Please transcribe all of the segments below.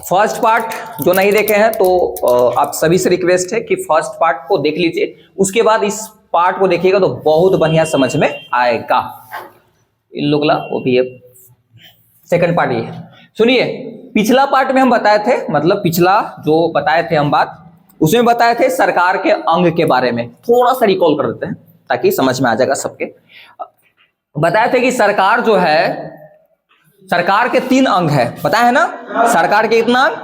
First part जो नहीं देखे हैं तो आप सभी से रिक्वेस्ट है कि फर्स्ट पार्ट को देख लीजिए, उसके बाद इस पार्ट को देखिएगा तो बहुत बढ़िया समझ में आएगा। इन लोग ला वो भी है सेकंड पार्ट। ये सुनिए, पिछला पार्ट में हम बताए थे, मतलब पिछला जो बताए थे हम बात, उसमें बताए थे सरकार के अंग के बारे में। थोड़ा सा रिकॉल कर देते हैं ताकि समझ में आ जाएगा सबके। बताए थे कि सरकार जो है, सरकार के 3 अंग है, बताया है ना? सरकार के कितना अंग?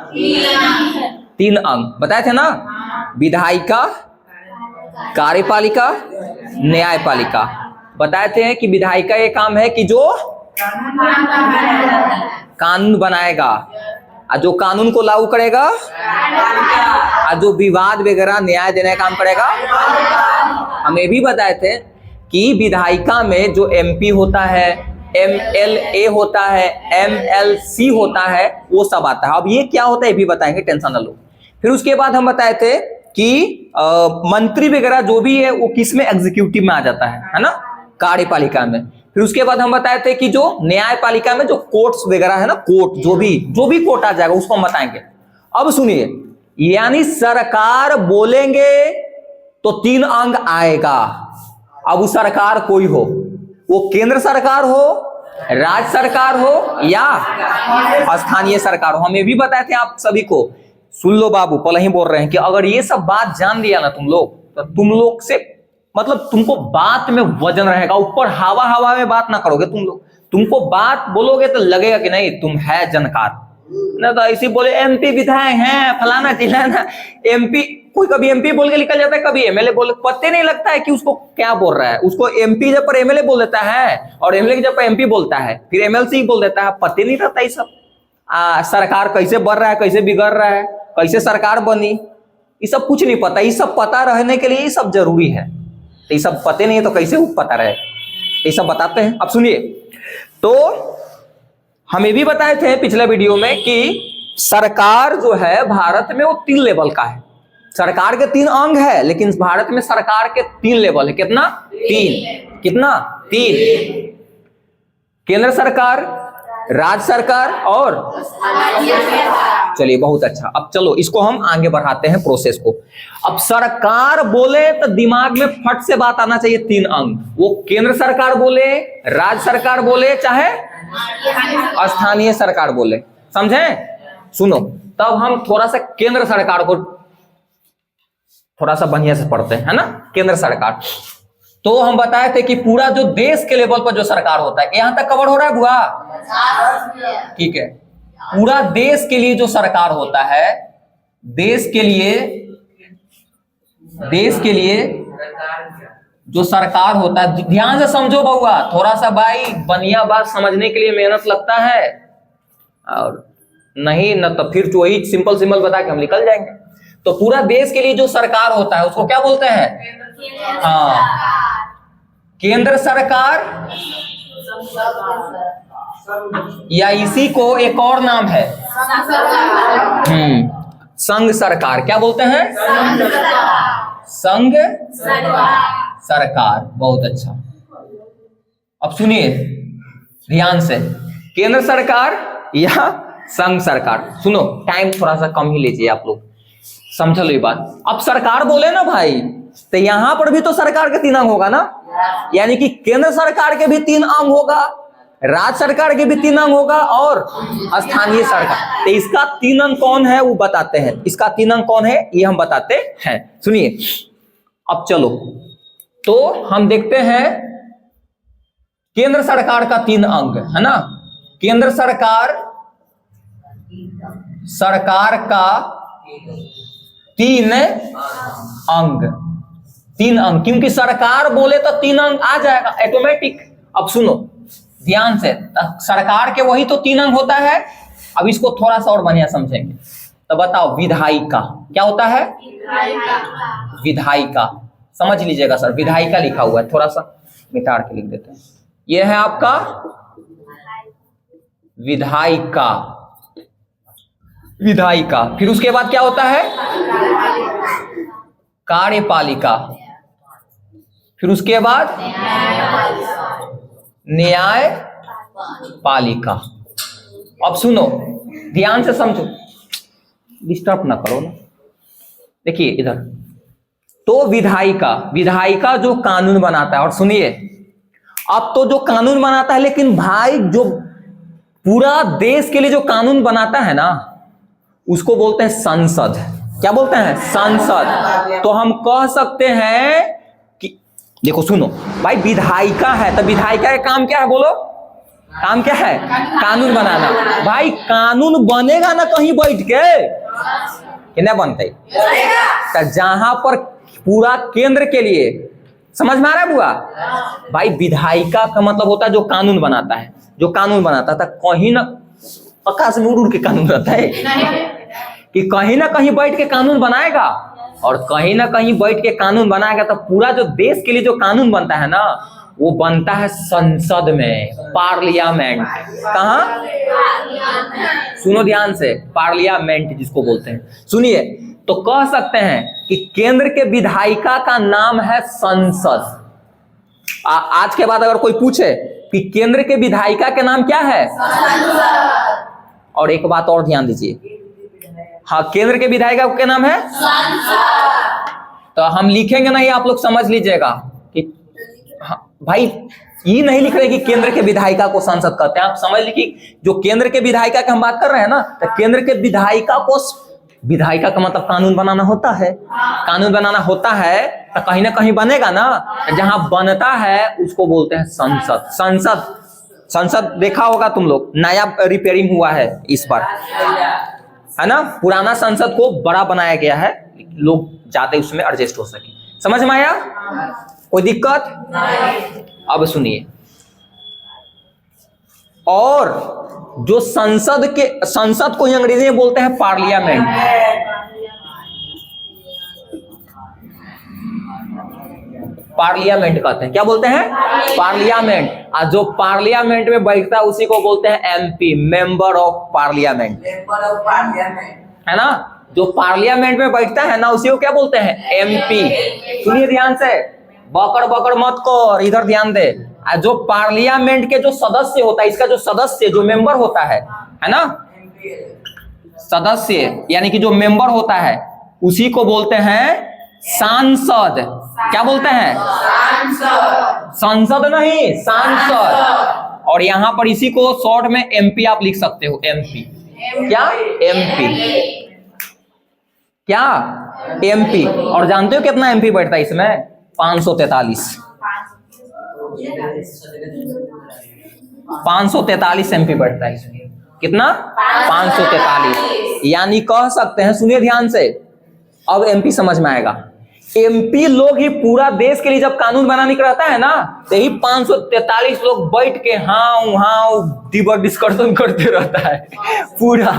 3 अंग बताए थे ना? विधायिका, कार्यपालिका, न्यायपालिका। बताए थे कि विधायिका ये काम है कि जो कानून बनाएगा, और जो कानून को लागू करेगा, और जो विवाद वगैरह न्याय देने का काम करेगा। हम ये भी बताए थे कि विधायिका में जो एमपी होता है, एमएलए होता है, एमएलसी होता है, वो सब आता है। अब ये क्या होता है ये भी बताएंगे, टेंशन ना लो। फिर उसके बाद हम बताए थे कि मंत्री वगैरह जो भी है वो किस में, एग्जीक्यूटिव में आ जाता है ना, कार्यपालिका में। फिर उसके बाद हम बताए थे कि जो न्यायपालिका में जो कोर्ट्स वगैरह है ना, कोर्ट जो भी कोर्ट आ जाएगा उसको हम बताएंगे। अब सुनिए, यानी सरकार बोलेंगे तो 3 अंग आएगा। अब वो सरकार कोई हो, वो केंद्र सरकार हो, राज्य सरकार हो या स्थानीय सरकार हो। हम ये भी बताए थे आप सभी को। सुन लो बाबू, पहले ही बोल रहे हैं कि अगर ये सब बात जान लिया ना तुम लोग, तो तुम लोग से मतलब तुमको बात में वजन रहेगा। ऊपर हवा में बात ना करोगे तुम लोग। तुमको बात बोलोगे तो लगेगा कि नहीं तुम है जानकार। ना तो ऐसी बोले एमपी विधायक हैं फलाना चिल्लाना, एमपी कोई कभी एमपी बोल के निकल जाता है, कभी एमएलए बोल, पता नहीं लगता है कि उसको क्या बोल रहा है। उसको एमपी जब पर एमएलए बोल देता है और एमएलए जब पर एमपी बोलता है, फिर एमएलसी बोल देता है, पता नहीं रहता ये सब। सरकार कैसे बढ़ रहा है, कैसे बिगड़ रहा है, कैसे सरकार बनी, ये सब कुछ नहीं पता। ये सब पता रहने के लिए ये सब जरूरी है। तो ये सब पते नहीं है तो कैसे पता रहे, ये सब बताते हैं। अब सुनिए, तो हम ये भी बताए थे पिछले वीडियो में कि सरकार जो है भारत में वो 3 लेवल का है। सरकार के 3 अंग है, लेकिन भारत में सरकार के 3 लेवल है। कितना? 3। कितना? 3। केंद्र सरकार, राज्य सरकार और चलिए बहुत अच्छा। अब चलो इसको हम आगे बढ़ाते हैं प्रोसेस को। अब सरकार बोले तो दिमाग में फट से बात आना चाहिए 3 अंग। वो केंद्र सरकार बोले, राज्य सरकार बोले, चाहे स्थानीय सरकार बोले, समझे? सुनो, तब हम थोड़ा सा केंद्र सरकार को थोड़ा सा बढ़िया से पढ़ते हैं, है ना? केंद्र सरकार तो हम बताए थे कि पूरा जो देश के लेवल पर जो सरकार होता है, यहां तक कवर हो रहा है बुआ? ठीक है। पूरा देश के लिए जो सरकार होता है, देश के लिए जो सरकार होता है, ध्यान से समझो बउआ, थोड़ा सा भाई बढ़िया बात समझने के लिए मेहनत लगता है, और नहीं न तो फिर वही सिंपल बता के हम निकल जाएंगे। तो पूरा देश के लिए जो सरकार होता है उसको क्या बोलते हैं? हाँ, केंद्र सरकार, या इसी को एक और नाम है संघ सरकार। क्या बोलते हैं? संघ सरकार। बहुत अच्छा। अब सुनिए ध्यान से, केंद्र सरकार या संघ सरकार। सुनो, टाइम थोड़ा सा कम ही लीजिए आप लोग, समझ लो ये बात। अब सरकार बोले ना भाई, तो यहां पर भी तो सरकार के 3 अंग होगा ना, यानी कि केंद्र सरकार के भी 3 अंग होगा, राज्य सरकार के भी 3 अंग होगा और स्थानीय सरकार। तो इसका 3 अंग कौन है वो बताते हैं। इसका 3 अंग कौन है ये हम बताते हैं। सुनिए, अब चलो तो हम देखते हैं केंद्र सरकार का 3 अंग है ना। केंद्र सरकार का 3 अंग, क्योंकि सरकार बोले तो 3 अंग आ जाएगा ऑटोमेटिक। अब सुनो ध्यान से, सरकार के वही तो 3 अंग होता है। अब इसको थोड़ा सा और बढ़िया समझेंगे। तो बताओ, विधायिका क्या होता है? विधायिका समझ लीजिएगा सर, विधायिका लिखा हुआ है, थोड़ा सा मिटार के लिख देते हैं। यह है आपका विधायिका। फिर उसके बाद क्या होता है? कार्यपालिका। फिर उसके बाद पालिका। अब सुनो, ध्यान से समझो, डिस्टर्ब ना करो ना। देखिए इधर, तो विधायिका जो कानून बनाता है, और सुनिए, अब तो जो कानून बनाता है, लेकिन भाई जो पूरा देश के लिए जो कानून बनाता है ना, उसको बोलते हैं संसद। क्या बोलते हैं? संसद। तो हम कह सकते हैं कि देखो सुनो भाई, विधायिका है तो विधायिका का काम क्या है? बोलो, काम क्या है? कानून बनाना। भाई कानून बनेगा ना कहीं बैठ के, नहीं बनते। तो जहां पर पूरा केंद्र के लिए, समझ में आ रहा है बुआ? भाई विधायिका का मतलब होता है जो कानून बनाता है, जो कानून बनाता था। कहीं ना आकाश में उड़ के कानून रहता है कि कहीं ना कहीं बैठ के कानून बनाएगा, और कहीं ना कहीं बैठ के कानून बनाएगा तो पूरा जो देश के लिए जो कानून बनता है ना, वो बनता है संसद में, पार्लियामेंट। कहाँ? सुनो ध्यान से, पार्लियामेंट जिसको बोलते हैं। सुनिए, तो कह सकते हैं कि केंद्र के विधायिका का नाम है संसद। आज के बाद अगर कोई पूछे कि केंद्र के विधायिका के नाम क्या है? और एक बात और ध्यान दीजिए, हाँ, केंद्र के विधायिका के नाम है संसद। तो हम लिखेंगे नहीं, आप लोग समझ लीजिएगा कि हाँ, भाई ये नहीं लिख रहे कि केंद्र के विधायिका को संसद कहते हैं। आप समझ लीजिए कि जो केंद्र के विधायिका की हम बात कर रहे हैं ना, तो केंद्र के विधायिका को, विधायिका का मतलब कानून बनाना होता है। कानून बनाना होता है तो कहीं ना कहीं बनेगा ना, जहां बनता है उसको बोलते हैं संसद। संसद देखा होगा तुम लोग, नया रिपेयरिंग हुआ है इस बार, है ना? पुराना संसद को बड़ा बनाया गया है, लोग ज्यादा उसमें एडजस्ट हो सके। समझ में आया? कोई दिक्कत? अब सुनिए, और जो संसद को ही अंग्रेजी में बोलते हैं पार्लियामेंट। पार्लियामेंट कहते हैं, क्या बोलते हैं? पार्लियामेंट। और जो पार्लियामेंट में बैठता है उसी को बोलते हैं एमपी, मेंबर ऑफ पार्लियामेंट, है ना? जो पार्लियामेंट में बैठता है ना, उसी को क्या बोलते हैं? एमपी। सुनिए ध्यान से, बकड़ मत कर, इधर ध्यान दे। जो पार्लियामेंट के जो सदस्य होता है, इसका जो सदस्य, जो मेंबर होता है ना, सदस्य यानी कि जो मेंबर होता है, उसी को बोलते हैं सांसद। क्या बोलते हैं? संसद नहीं, सांसद। और यहां पर इसी को शॉर्ट में एमपी आप लिख सकते हो, एमपी। क्या? एमपी। क्या? एमपी। और जानते हो कितना एमपी बैठता है इसमें? 543। 543 एमपी बैठता है इसमें। कितना? 543। यानी कह सकते हैं, सुनिए ध्यान से, अब एमपी समझ में आएगा। एमपी लोग ही पूरा देश के लिए जब कानून बनाने का रहता है ना, तो यही 543 लोग बैठ के हाँ डिबेट डिस्कशन करते रहता है पूरा,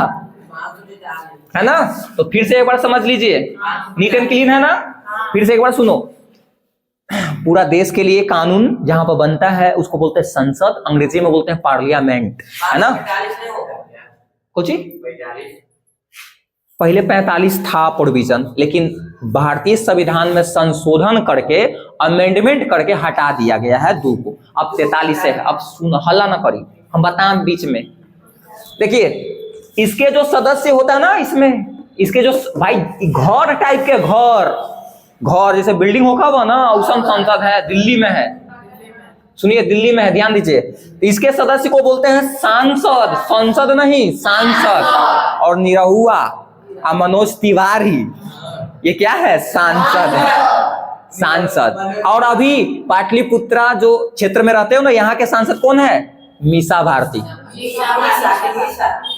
है ना? तो फिर से एक बार समझ लीजिए, नीट एंड क्लीन है ना? फिर से एक बार सुनो, पूरा देश के लिए कानून जहां पर बनता है उसको बोलते हैं संसद, अंग्रेजी में बोलते हैं पार्लियामेंट, है ना? कुछ पहले 45 था प्रोविजन, लेकिन भारतीय संविधान में संशोधन करके, अमेंडमेंट करके हटा दिया गया है 2 को, अब 43 है। अब सुन, हल्ला ना करी, हम बताएं बीच में। देखिए, इसके जो सदस्य होता है ना, इसमें इसके जो भाई घर टाइप के घर जैसे बिल्डिंग होगा वो ना, औसम संसद है, दिल्ली में है। सुनिए, दिल्ली में है, ध्यान दीजिए। इसके सदस्य को बोलते हैं सांसद, संसद नहीं, सांसद। और निरहुआ मनोज तिवारी, ये क्या है? सांसद है, सांसद। और अभी पाटलिपुत्रा जो क्षेत्र में रहते हो ना, यहाँ के सांसद कौन है? मीसा भारती।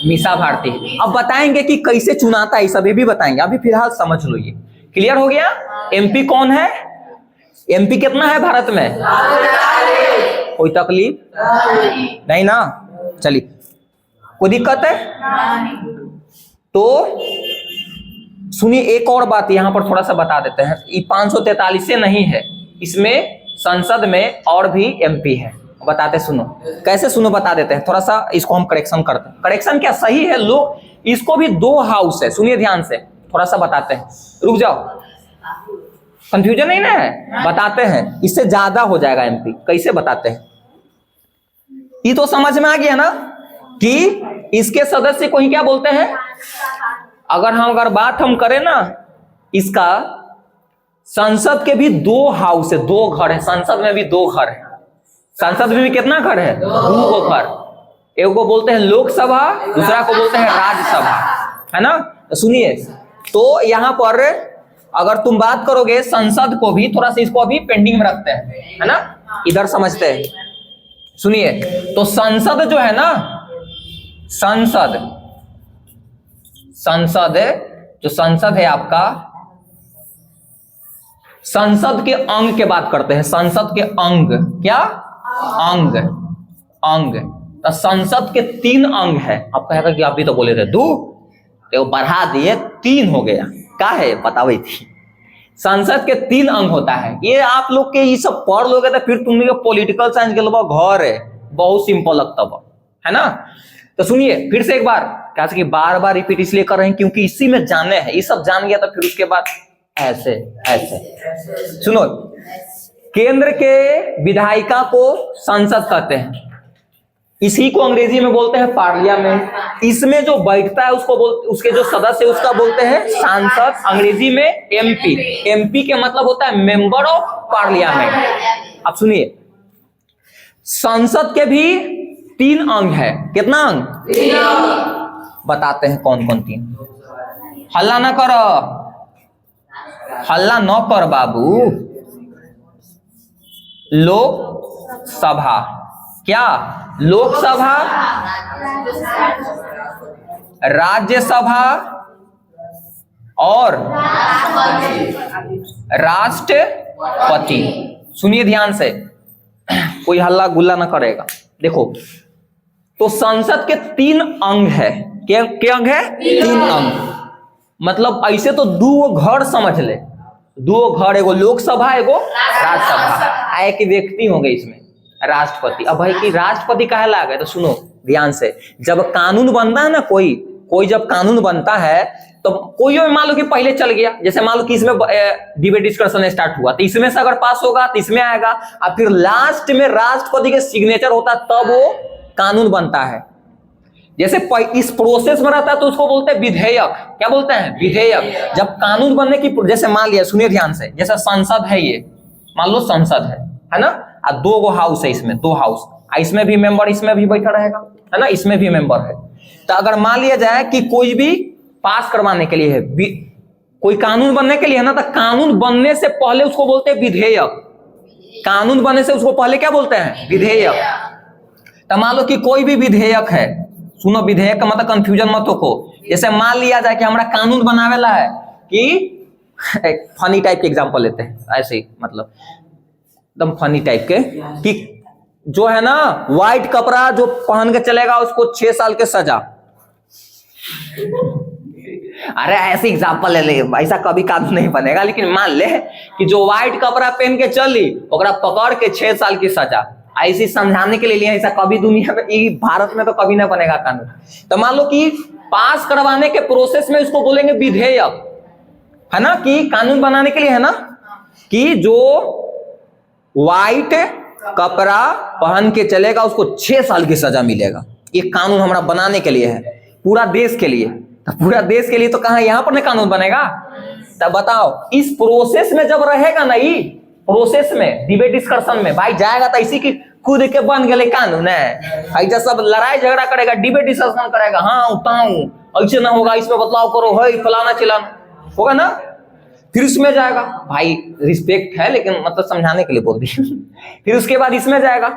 मीसा भारती। अब बताएंगे कि कैसे चुनाता है, सभी भी बताएंगे, अभी फिलहाल समझ लो। ये क्लियर हो गया? एमपी कौन है? एमपी कितना है भारत में? कोई तकलीफ नहीं ना? चलिए, कोई दिक्कत है? तो सुनिए, एक और बात यहां पर थोड़ा सा बता देते हैं। ये 543 से नहीं है, इसमें संसद में और भी एमपी है। बताते, सुनो कैसे, सुनो बता देते हैं। थोड़ा सा इसको हम करेक्शन करते हैं। करेक्शन क्या सही है, लोग इसको भी 2 हाउस है। सुनिए ध्यान से, थोड़ा सा बताते हैं, रुक जाओ, कंफ्यूजन नहीं ना है, बताते हैं, इससे ज्यादा हो जाएगा एमपी। कैसे बताते हैं? ये तो समझ में आ गया ना कि इसके सदस्य को ही क्या बोलते हैं। अगर बात हम करें ना इसका, संसद के भी 2 हाउस है, 2 घर है, संसद में भी 2 घर है। संसद में भी कितना घर है? 2 घर। एक को बोलते हैं लोकसभा, दूसरा को बोलते हैं राज्यसभा, है ना। तो सुनिए, तो यहां पर अगर तुम बात करोगे संसद को भी, थोड़ा सा इसको अभी पेंडिंग में रखते हैं, है ना, इधर समझते हैं। सुनिए, तो संसद जो है ना, संसद जो संसद है आपका, संसद के अंग की बात करते हैं। संसद के अंग, क्या अंग तो संसद के 3 अंग है। आप कहेगा कि आप भी तो बोले थे 2, तो बढ़ा दिए 3 हो गया। क्या है बताओ थी, संसद के 3 अंग होता है। ये आप लोग के ये सब पढ़ लोगे तो फिर तुम लोग पॉलिटिकल साइंस के लोग घर है, बहुत सिंपल लगता है ना। तो सुनिए फिर से एक बार, कैसे कि बार बार रिपीट इसलिए कर रहे हैं क्योंकि इसी में जाने हैं। ये सब जान गया तो फिर उसके बाद ऐसे सुनो, केंद्र के विधायिका को संसद कहते हैं, इसी को अंग्रेजी में बोलते हैं पार्लियामेंट। इसमें जो बैठता है उसको उसके जो सदस्य उसका बोलते हैं सांसद, अंग्रेजी में एमपी। एमपी के मतलब होता है मेंबर ऑफ पार्लियामेंट। अब सुनिए, संसद के भी 3 अंग है। कितना अंग? 3 अंग। बताते हैं कौन कौन 3। हल्ला ना करो, हल्ला न कर बाबू। लोकसभा, क्या लोकसभा, राज्यसभा और राष्ट्रपति। सुनिए ध्यान से, कोई हल्ला गुल्ला ना करेगा। देखो, तो संसद के 3 अंग है। क्या अंग है? 3 अंग। मतलब ऐसे तो 2 घर समझ ले, 2 घर, एगो लोकसभा एगो राज्यसभा। एक व्यक्ति होंगे इसमें राष्ट्रपति। अब भाई कि राष्ट्रपति काहे ला गए, तो सुनो ध्यान से, जब कानून बनता है ना, कोई जब कानून बनता है तो कोई मान लो कि पहले चल गया, जैसे मान लो कि इसमें डिबेट डिस्कशन स्टार्ट हुआ तो इसमें से अगर पास होगा तो इसमें आएगा, और फिर लास्ट में राष्ट्रपति के सिग्नेचर होता है तब वो कानून बनता है। जैसे इस प्रोसेस में रहता है तो उसको बोलते हैं विधेयक। क्या बोलते हैं? विधेयक। जब कानून बनने की, जैसे मान लिया, सुनिए ध्यान से, जैसे संसद है, ये मान लो संसद है ना, और 2 हाउस है इसमें, 2 हाउस, इसमें भी मेंबर इसमें भी बैठा रहेगा, है ना, इसमें भी मेंबर है। तो अगर मान लिया जाए कि कोई भी पास करवाने के लिए है, कोई कानून बनने के लिए है ना, तो कानून बनने से पहले उसको बोलते हैं विधेयक। कानून बनने से उसको पहले क्या बोलते हैं? विधेयक। तो मान लो कि कोई भी विधेयक है, सुनो, विधेयक का मतलब कंफ्यूजन मत हो। जैसे मान लिया जाए कि हमारा कानून बनावेला है कि, एक फनी टाइप के एग्जांपल लेते हैं, ऐसे ही मतलब एकदम फनी टाइप के, कि जो है ना व्हाइट कपड़ा जो पहन के चलेगा उसको 6 साल के सजा। अरे ऐसे एग्जांपल ले ले, ऐसा कभी कानून नहीं बनेगा, लेकिन मान ले कि जो व्हाइट कपड़ा पहन के चली ओकरा पकड़ के 6 साल की सजा। ऐसी समझाने के लिए ऐसा कभी दुनिया में, भारत में तो कभी ना बनेगा कानून। तो मान लो कि पास करवाने के प्रोसेस में इसको बोलेंगे विधेयक, है ना, कि कानून बनाने के लिए, है ना, कि जो व्हाइट कपड़ा पहन के चलेगा उसको 6 साल की सजा मिलेगा। ये कानून हमारा बनाने के लिए है, पूरा देश के लिए। तो पूरा देश के लिए तो कहां, यहां पर ना कानून बनेगा। तब बताओ, इस प्रोसेस में जब रहेगा ना, ये प्रोसेस में डिबेट डिस्कशन में भाई जाएगा तो इसी की खुद के बन गए कानून है। ऐसा सब लड़ाई झगड़ा करेगा, डिबेट डिस्कशन करेगा, हाँ उताऊं ऐसे ना होगा, इसमें बदलाव करो, है फलाना चिलाना होगा ना, फिर इसमें जाएगा। भाई रिस्पेक्ट है लेकिन मतलब समझाने के लिए बोल दी। फिर उसके बाद इसमें जाएगा,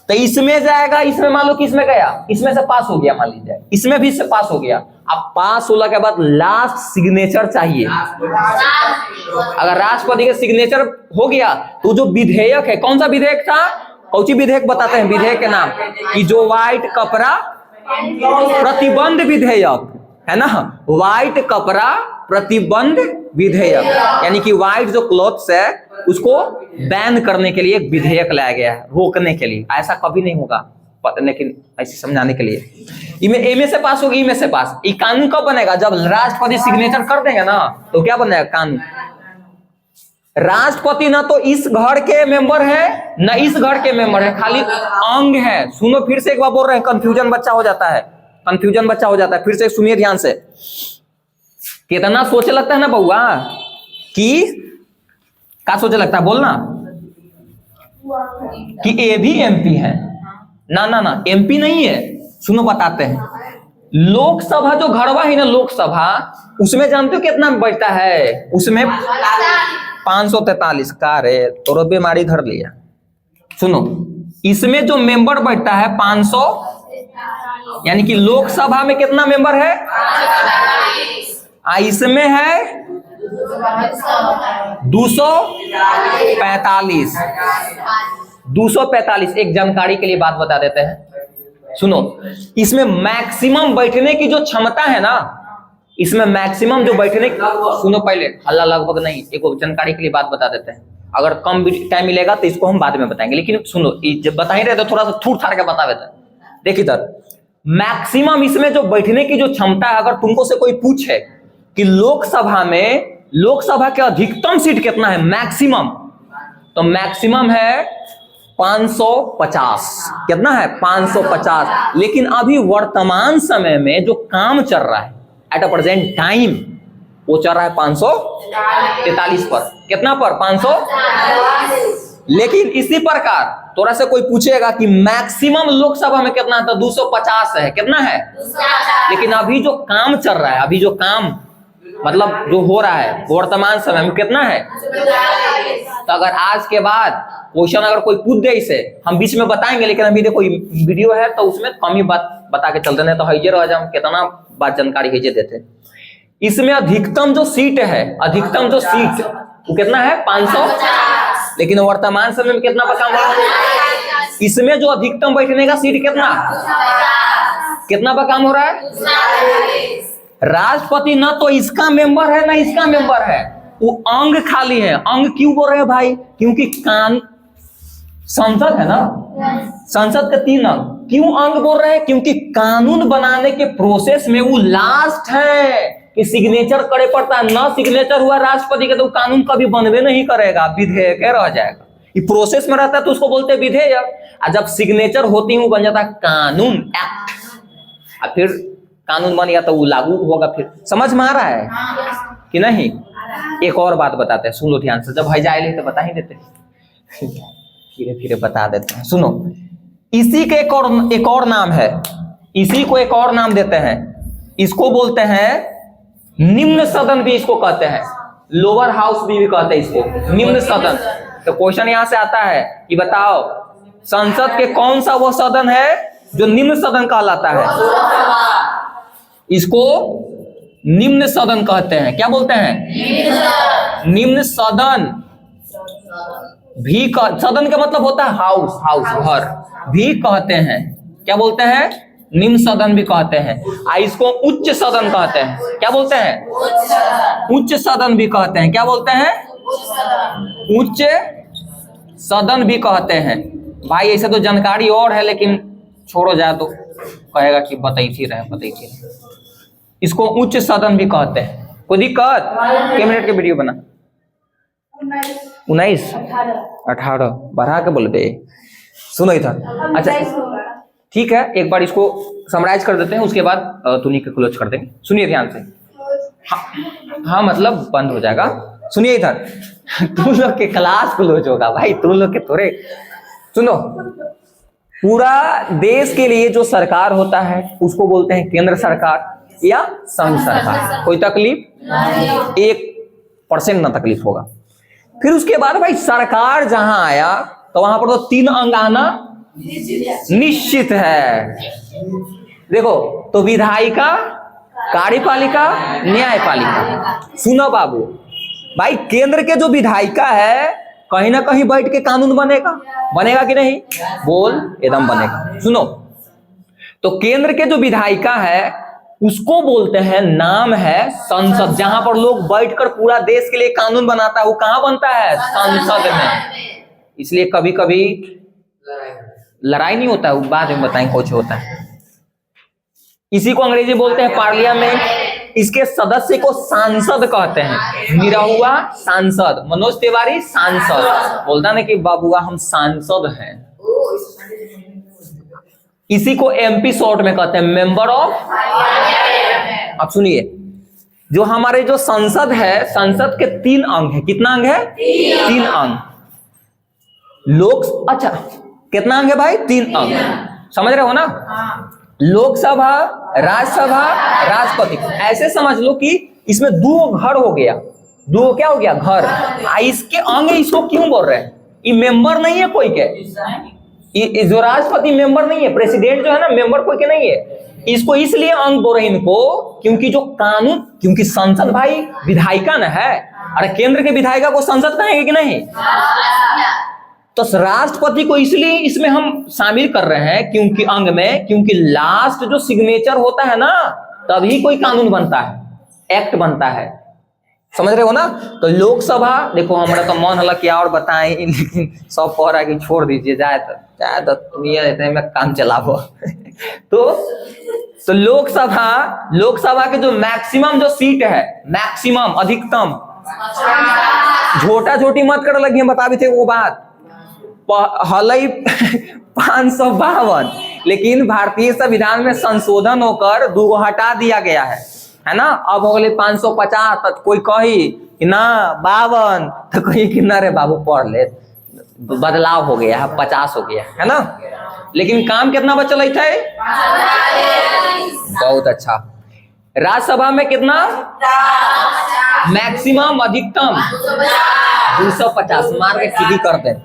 तो इसमें जाएगा, इसमें मान लो कि इसमें गया, इसमें से पास हो गया, मान लीजिए इसमें भी इससे पास हो गया। अब पास होने के बाद लास्ट सिग्नेचर चाहिए। अगर राष्ट्रपति के सिग्नेचर हो गया तो जो विधेयक है, कौन सा विधेयक था, कौन सी विधेयक बताते हैं विधेयक के नाम, कि जो व्हाइट कपड़ा प्रतिबंध विधेयक है ना, व्हाइट कपड़ा प्रतिबंध विधेयक, यानी कि व्हाइट जो क्लॉथ्स है उसको बैन करने के लिए एक विधेयक लाया गया है, रोकने के लिए। ऐसा कभी नहीं होगा, लेकिन ऐसे समझाने के लिए। इमे से पास होगी, इमे से पास। ये कानून कब बनेगा, जब राष्ट्रपति सिग्नेचर कर देंगे ना, तो क्या बनेगा कानून। राष्ट्रपति ना तो इस घर के मेंबर है ना इस घर के मेंबर है, खाली अंग है। सुनो फिर से एक बार बोल रहे हैं, कंफ्यूजन बच्चा हो जाता है, कंफ्यूजन बच्चा हो जाता है। फिर से सुनिए ध्यान से। कितना सोचे लगता है ना बउआ, कि क्या सोचे लगता है, बोलना कि ए भी एमपी है। ना ना ना, एमपी नहीं है। सुनो बताते हैं, लोकसभा जो घरवा है ना, लोकसभा, उसमें जानते हो कितना बैठता है? उसमें 543 का रे, तो बीमारी धर लिया। सुनो, इसमें जो मेंबर बैठता है 500, यानी कि लोकसभा में कितना मेंबर है? इसमें है 245। 245। एक जानकारी के लिए बात बता देते हैं, सुनो, इसमें मैक्सिमम बैठने की जो क्षमता है ना, इसमें मैक्सिमम जो बैठने की, सुनो पहले, हल्ला लगभग नहीं, एक जानकारी के लिए बात बता देते हैं। अगर कम टाइम मिलेगा तो इसको हम बाद में बताएंगे, लेकिन सुनो, जब बता ही रहे तो थोड़ा सा थूट थाड़ के बता देते हैं। देखिए इधर, मैक्सिमम इसमें जो बैठने की जो क्षमता है, अगर तुमको से कोई पूछे कि लोकसभा में, लोकसभा के अधिकतम सीट कितना है मैक्सिमम, तो मैक्सिमम है 550। कितना है? 550। लेकिन अभी वर्तमान समय में जो काम चल रहा है एट अ प्रेजेंट टाइम, वो चल रहा है 543 पर। कितना पर? 500। लेकिन इसी प्रकार थोड़ा से कोई पूछेगा कि मैक्सिमम लोकसभा में कितना है, तो 250 है। कितना है? लेकिन अभी जो काम चल रहा है, अभी जो काम मतलब जो हो रहा है वर्तमान समय में, कितना है? तो अगर आज के बाद क्वेश्चन अगर कोई पूछ दे, इसे हम बीच में बताएंगे, लेकिन अभी देखो वीडियो है तो उसमें कम ही बात बता के चलते, नहीं तो हईजे रह जाए, कितना बात जानकारी भेजे देते। इसमें अधिकतम जो सीट है, अधिकतम जो सीट वो कितना है? 500। लेकिन वर्तमान समय में कितना पर काम हो रहा है? इसमें जो अधिकतम बैठने का सीट कितना पर काम हो रहा है? राष्ट्रपति ना तो इसका मेंबर है ना इसका मेंबर है, वो अंग खाली है। अंग क्यों बोल रहे हैं भाई? क्योंकि संसद है ना, संसद के 3 अंग। क्यों अंग बोल रहे हैं? क्योंकि कानून बनाने के प्रोसेस में वो लास्ट है कि सिग्नेचर करे पड़ता है। ना सिग्नेचर हुआ राष्ट्रपति के तो कानून कभी बनवे नहीं करेगा, विधेयक रह जाएगा। ये प्रोसेस में रहता है तो उसको बोलते हैं विधेयक, और जब सिग्नेचर होती है बन जाता है कानून, एक्ट। और फिर कानून बन गया तो वो लागू होगा। फिर समझ में आ रहा है कि नहीं? एक और बात बताते हैं, सुन लो ध्यान से। जब है जाए तो बता ही देते, धीरे धीरे बता देते हैं। सुनो, इसी के एक और नाम है, इसी को एक और नाम देते हैं, इसको बोलते हैं निम्न सदन भी इसको कहते हैं, लोअर हाउस भी कहते हैं इसको, निम्न सदन। तो क्वेश्चन यहां से आता है कि बताओ संसद के कौन सा वो सदन है जो निम्न सदन कहलाता है? इसको निम्न सदन कहते हैं। क्या बोलते हैं? निम्न सदन भी सदन का मतलब होता है हाउस, हाउस घर भी कहते हैं। क्या बोलते हैं? निम्न सदन भी कहते हैं। इसको उच्च सदन कहते हैं। क्या बोलते हैं? उच्च सदन भी कहते हैं। क्या बोलते हैं? उच्च सदन भी कहते हैं। भाई ऐसे तो जानकारी और है, लेकिन छोड़ो, जाए तो कहेगा कि बताइए रहे। इसको उच्च सदन भी कहते हैं। कोई दिक्कत? कितने मिनट के वीडियो बना? 19 18 बढ़ा के बोल बे। सुनो इधर, अच्छा ठीक है, एक बार इसको समराइज कर देते हैं, उसके बाद तुनी के क्लोज कर देंगे। सुनिए ध्यान से। हाँ मतलब बंद हो जाएगा। सुनिए इधर, तुम लोग के क्लास क्लोज होगा भाई, तुम लोग के थोड़े। सुनो, पूरा देश के लिए जो सरकार होता है उसको बोलते हैं केंद्र सरकार या संघ सरकार। कोई तकलीफ? 1% ना तकलीफ होगा। फिर उसके बाद भाई सरकार जहां आया तो वहां पर तो 3 अंग आना निश्चित है। देखो, तो विधायिका, कार्यपालिका, न्यायपालिका। सुनो बाबू, भाई केंद्र के जो विधायिका है कहीं ना कहीं बैठ के कानून बनेगा कि नहीं? बोल, एकदम बनेगा। सुनो, तो केंद्र के जो विधायिका है उसको बोलते हैं, नाम है संसद। जहां पर लोग बैठकर पूरा देश के लिए कानून बनाता है, वो कहां बनता है? संसद में। इसलिए कभी कभी लड़ाई नहीं होता है, वो बाद में बताएंगे कुछ होता है। इसी को अंग्रेजी बोलते हैं पार्लियामेंट, इसके सदस्य को सांसद कहते हैं। निरहुआ सांसद, मनोज तिवारी सांसद, बोलता ना कि बाबूआ हम सांसद हैं। इसी को एमपी शॉर्ट में कहते हैं, मेंबर ऑफ। अब सुनिए, जो हमारे जो संसद है, संसद के 3 अंग है। कितना अंग है? 3 अंग। अच्छा कितना अंग है भाई? 3 अंग। समझ रहे हो ना? लोकसभा, राज्यसभा, राष्ट्रपति। ऐसे समझ लो कि इसमें 2 घर हो गया। 2 क्या हो गया? घर। इसके अंग इसको क्यों बोल रहे हैं? ये मेंबर नहीं है कोई के। जो राष्ट्रपति मेंबर नहीं है, प्रेसिडेंट जो है ना मेंबर कोई के नहीं है। इसको इसलिए अंग बोल रहे हैं इनको, क्योंकि जो कानून, क्योंकि संसद भाई विधायिका न है। अरे केंद्र के विधायिका को संसद कहेंगे कि नहीं? तो राष्ट्रपति को इसलिए इसमें हम शामिल कर रहे हैं क्योंकि अंग में, क्योंकि लास्ट जो सिग्नेचर होता है ना तभी कोई कानून बनता है, एक्ट बनता है। समझ रहे हो ना? तो लोकसभा देखो, हमारा तो मन हला क्या और बताएं, लेकिन सब कह रहा है कि छोड़ दीजिए, जाए तो दुनिया में काम चलाओ। तो लोकसभा के जो मैक्सिमम जो सीट है, मैक्सिमम अधिकतम, छोटा छोटी मत कर लगी, हम बता भी थे वो बात। हलई 552, लेकिन भारतीय संविधान में संशोधन होकर 2 हटा दिया गया है ना? अब हो गए 550। तो कोई कही कि ना 52, तो कोई कि ना रे बाबू पढ़ ले, बदलाव हो गया है, 50 हो गया है ना? लेकिन काम कितना बचल थे? बहुत अच्छा। राज्यसभा में कितना? मैक्सिमम, अधिकतम 250। मार के ठीक कर दे।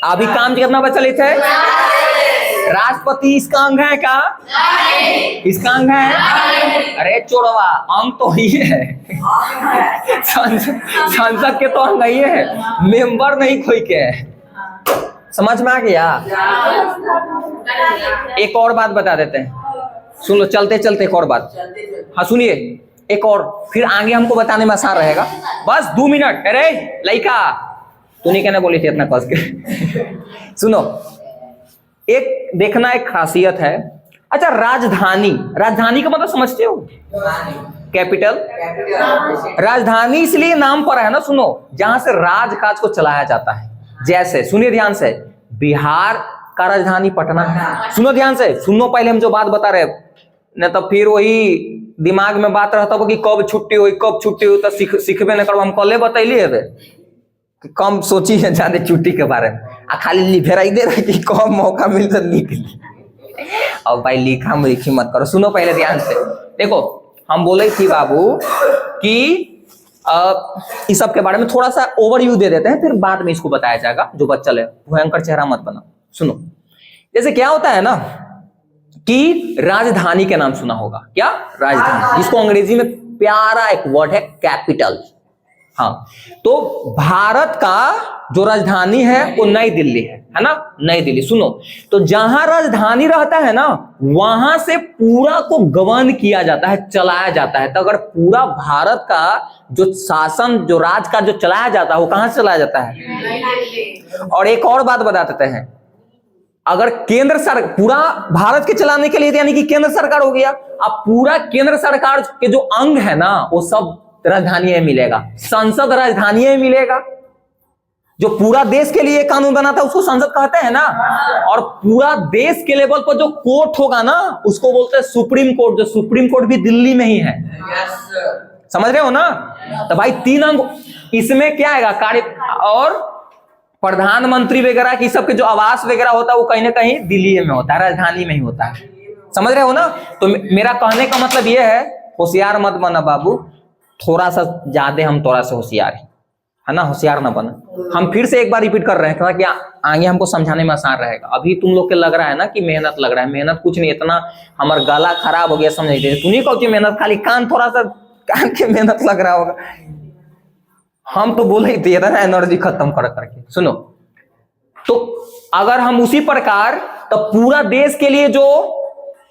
अभी काम कितना बचल थे? राष्ट्रपति इसका अंग है क्या? इसका अंग है? अरे चोरवा, अंग तो ही है। संसद के तो अंग ही है, मेंबर नहीं कोई के। समझ में आ गया? एक और बात बता देते हैं, सुन लो चलते चलते। एक और बात, हाँ सुनिए, एक और, फिर आगे हमको बताने में आसान रहेगा। बस 2 मिनट। अरे लइका, तू नहीं कहना बोली थी इतना कस के। सुनो, एक देखना, एक खासियत है। अच्छा, राजधानी, राजधानी का मतलब समझते हो? कैपिटल। राजधानी इसलिए नाम पर है ना, सुनो, जहां से राजकाज को चलाया जाता है। जैसे सुनिए ध्यान से, बिहार का राजधानी पटना है। सुनो ध्यान से, सुनो पहले हम जो बात बता रहे, न तो फिर वही दिमाग में बात रहता हो कि कब छुट्टी हुई, कब छुट्टी हुई, तो सीखबे न करो। हम कल बतैली है कम सोची है ज्यादा छुट्टी के बारे में, आ खाली लिखेराई दे रहे कि कब मौका मिलता लिख ली। और भाई लिखा में लिखी मत करो। सुनो पहले ध्यान से, देखो हम बोले थी बाबू कि इस सब के बारे में थोड़ा सा ओवरव्यू दे देते हैं, फिर बाद में इसको बताया जाएगा। जो बच्चा है भयंकर चेहरा मत बनाओ। सुनो, जैसे क्या होता है ना कि राजधानी के नाम सुना होगा। क्या? राजधानी, जिसको अंग्रेजी में प्यारा एक वर्ड है, कैपिटल। हाँ, तो भारत का जो राजधानी है वो नई दिल्ली है ना? नई दिल्ली। सुनो, तो जहां राजधानी रहता है ना, वहां से पूरा को गवर्न किया जाता है, चलाया जाता है। तो अगर पूरा भारत का जो शासन, जो राज का जो चलाया जाता है, वो कहां से चलाया जाता है? और एक और बात बता देते हैं, अगर केंद्र सरकार, पूरा भारत के चलाने के लिए, यानी कि केंद्र सरकार हो गया। अब पूरा केंद्र सरकार के जो अंग है ना, वो सब राजधानी में मिलेगा। संसद राजधानी में मिलेगा। जो पूरा देश के लिए कानून बनाता है उसको संसद कहते हैं ना। और पूरा देश के लेवल पर जो कोर्ट होगा ना, उसको बोलते हैं सुप्रीम कोर्ट। जो सुप्रीम कोर्ट भी दिल्ली में ही है। समझ रहे हो ना? तो भाई 3 अंग इसमें क्या आएगा? कार्य और प्रधानमंत्री वगैरह की सबके जो आवास वगैरह होता है वो कहीं ना कहीं दिल्ली में होता है, राजधानी में ही होता है। समझ रहे हो ना? तो मेरा कहने का मतलब ये है, होशियार मत बना बाबू, थोड़ा सा ज्यादा हम थोड़ा सा होशियार है ना, होशियार ना बना। हम फिर से एक बार रिपीट कर रहे हैं कि आगे हमको समझाने में आसान रहेगा। अभी तुम लोग के लग रहा है ना कि मेहनत लग रहा है, मेहनत कुछ नहीं, इतना हमारा गला खराब हो गया समझ लीजिए। तू नहीं कहती मेहनत, खाली कान थोड़ा सा कान के मेहनत लग रहा होगा। हम तो बोले ही थे ना एनर्जी खत्म कर करके। सुनो, तो अगर हम उसी प्रकार, तो पूरा देश के लिए जो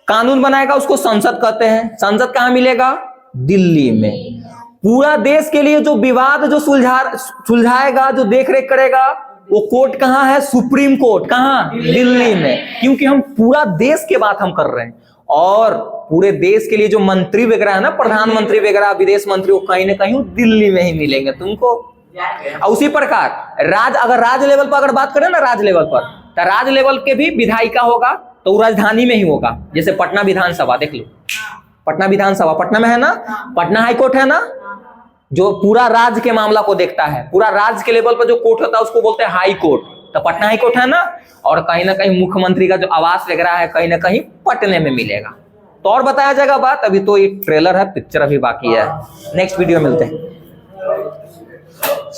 कानून बनाएगा उसको संसद कहते हैं। संसद कहां मिलेगा? दिल्ली में। पूरा देश के लिए जो विवाद जो सुलझाएगा, जो देखरेख करेगा, वो कोर्ट कहां है? Supreme court. कहां? दिल्ली में। क्योंकि हम पूरा देश के बात हम कर रहे हैं। और पूरे देश के लिए जो मंत्री वगैरह है ना, प्रधानमंत्री वगैरह, विदेश मंत्री, वो कहीं ना कहीं दिल्ली में ही मिलेंगे तुमको। और उसी प्रकार अगर राज्य लेवल पर अगर बात करें ना, राज्य लेवल पर, तो राज्य लेवल के भी विधायिका होगा तो वो राजधानी में ही होगा। जैसे पटना विधानसभा देख लो, पटना विधानसभा पटना में है ना, पटना हाईकोर्ट है ना, जो पूरा राज्य के मामला को देखता है, पूरा राज्य के लेवल पर जो कोर्ट होता है उसको बोलते हैं हाई कोर्ट, तो पटना हाई कोर्ट है ना। और कहीं ना कहीं मुख्यमंत्री का जो आवास वगैरह है कहीं ना कहीं पटने में मिलेगा। तो और बताया जाएगा बात, अभी तो ये ट्रेलर है, पिक्चर अभी बाकी है। नेक्स्ट वीडियो मिलते हैं।